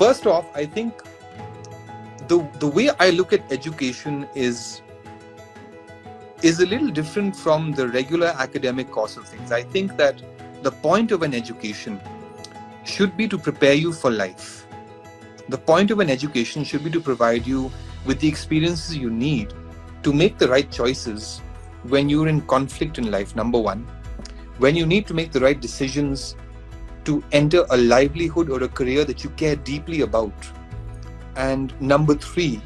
first off, I think the way I look at education is a little different from the regular academic course of things. I think that the point of an education should be to prepare you for life. The point of an education should be to provide you with the experiences you need to make the right choices when you're in conflict in life, number one. When you need to make the right decisions to enter a livelihood or a career that you care deeply about. And number three,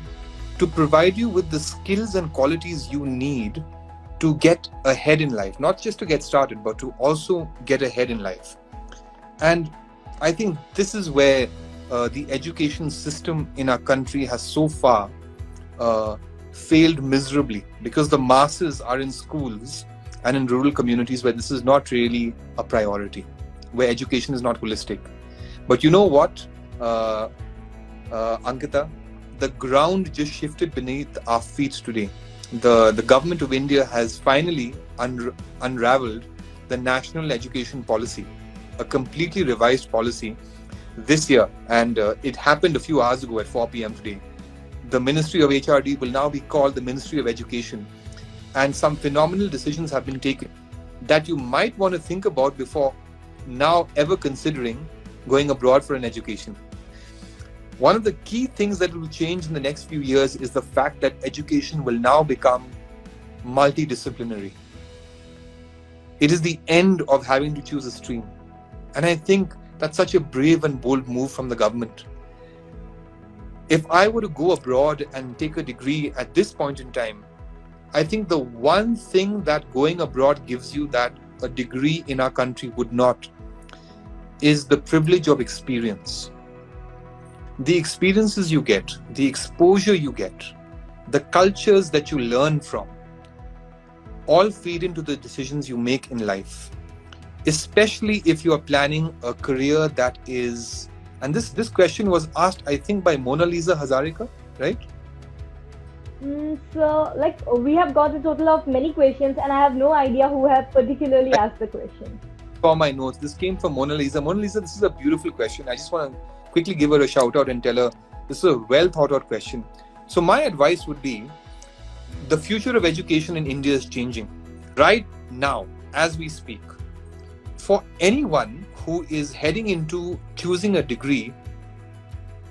to provide you with the skills and qualities you need to get ahead in life, not just to get started, but to also get ahead in life. And I think this is where the education system in our country has so far failed miserably, because the masses are in schools and in rural communities where this is not really a priority, where education is not holistic. But you know what, Ankita, the ground just shifted beneath our feet today. The government of India has finally unraveled the national education policy, a completely revised policy this year. And it happened a few hours ago at 4 p.m. today. The Ministry of HRD will now be called the Ministry of Education. And some phenomenal decisions have been taken that you might want to think about before now ever considering going abroad for an education. One of the key things that will change in the next few years is the fact that education will now become multidisciplinary. It is the end of having to choose a stream. And I think that's such a brave and bold move from the government. If I were to go abroad and take a degree at this point in time, I think the one thing that going abroad gives you that a degree in our country would not is the privilege of experience. The experiences you get, the exposure you get, the cultures that you learn from, all feed into the decisions you make in life. Especially if you are planning a career that is, and this question was asked, I think, by Mona Lisa Hazarika, right? So, we have got a total of many questions, and I have no idea who have particularly asked the question. For my notes, this came from Mona Lisa. Mona Lisa, this is a beautiful question. I just want to quickly give her a shout out and tell her this is a well thought out question. So my advice would be, the future of education in India is changing right now as we speak. For anyone who is heading into choosing a degree,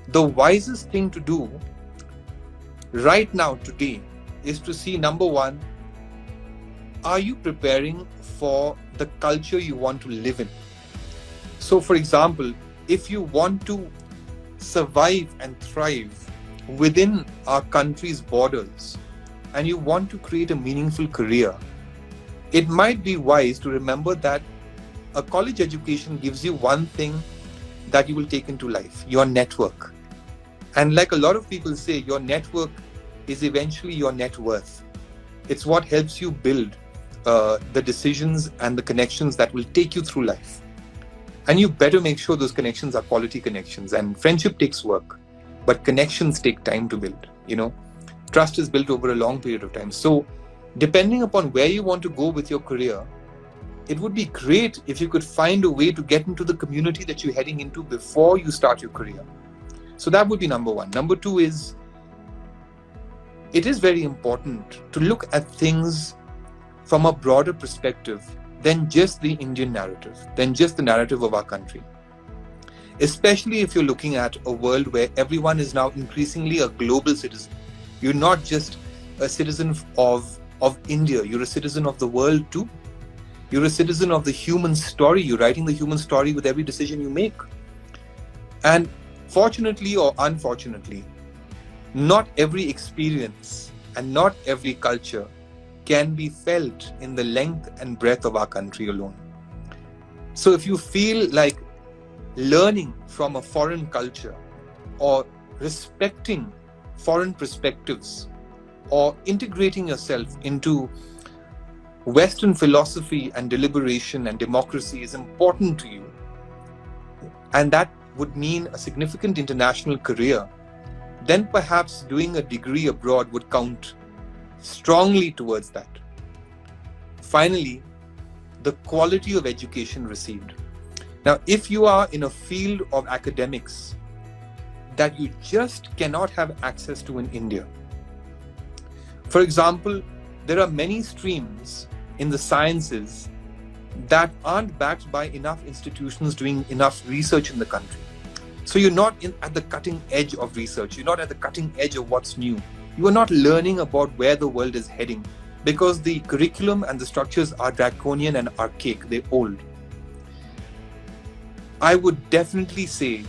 the wisest thing to do right now today is to see, number one, are you preparing for the culture you want to live in? So for example, if you want to survive and thrive within our country's borders and you want to create a meaningful career, it might be wise to remember that a college education gives you one thing that you will take into life, your network. And like a lot of people say, your network is eventually your net worth. It's what helps you build the decisions and the connections that will take you through life. And you better make sure those connections are quality connections. And friendship takes work, but connections take time to build. Trust is built over a long period of time. So depending upon where you want to go with your career, it would be great if you could find a way to get into the community that you're heading into before you start your career. So that would be number one. Number two is, it is very important to look at things from a broader perspective than just the Indian narrative, than just the narrative of our country. Especially if you're looking at a world where everyone is now increasingly a global citizen. You're not just a citizen of India, you're a citizen of the world too. You're a citizen of the human story. You're writing the human story with every decision you make. And fortunately or unfortunately, not every experience and not every culture can be felt in the length and breadth of our country alone. So if you feel like learning from a foreign culture or respecting foreign perspectives or integrating yourself into Western philosophy and deliberation and democracy is important to you, and that would mean a significant international career, then perhaps doing a degree abroad would count strongly towards that. Finally, the quality of education received. Now, if you are in a field of academics that you just cannot have access to in India. For example, there are many streams in the sciences that aren't backed by enough institutions doing enough research in the country. So you're not at the cutting edge of research. You're not at the cutting edge of what's new. You are not learning about where the world is heading because the curriculum and the structures are draconian and archaic. They're old. I would definitely say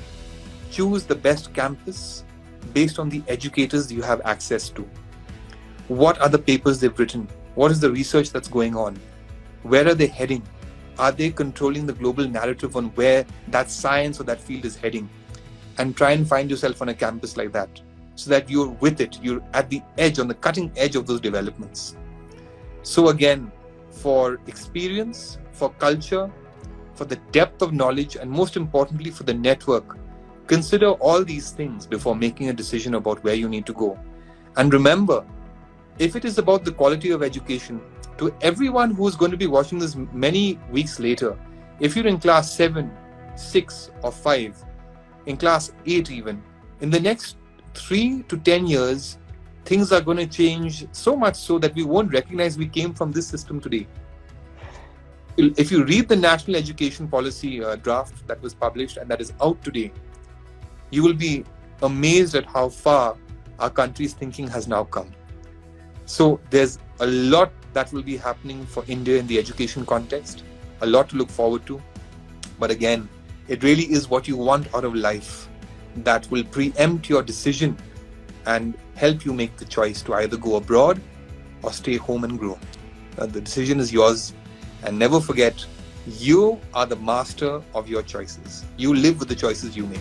choose the best campus based on the educators you have access to. What are the papers they've written? What is the research that's going on? Where are they heading? Are they controlling the global narrative on where that science or that field is heading? And try and find yourself on a campus like that so that you're with it. You're at the edge, on the cutting edge of those developments. So again, for experience, for culture, for the depth of knowledge, and most importantly, for the network, consider all these things before making a decision about where you need to go. And remember, if it is about the quality of education, to everyone who is going to be watching this many weeks later, if you're in class 7, 6 or 5, in class 8 even, in the next 3 to 10 years, things are going to change so much so that we won't recognize we came from this system today. If you read the National Education Policy draft that was published and that is out today, you will be amazed at how far our country's thinking has now come. So there's a lot that will be happening for India in the education context, a lot to look forward to. But again, it really is what you want out of life that will preempt your decision and help you make the choice to either go abroad or stay home and grow. The decision is yours. And never forget, you are the master of your choices. You live with the choices you make.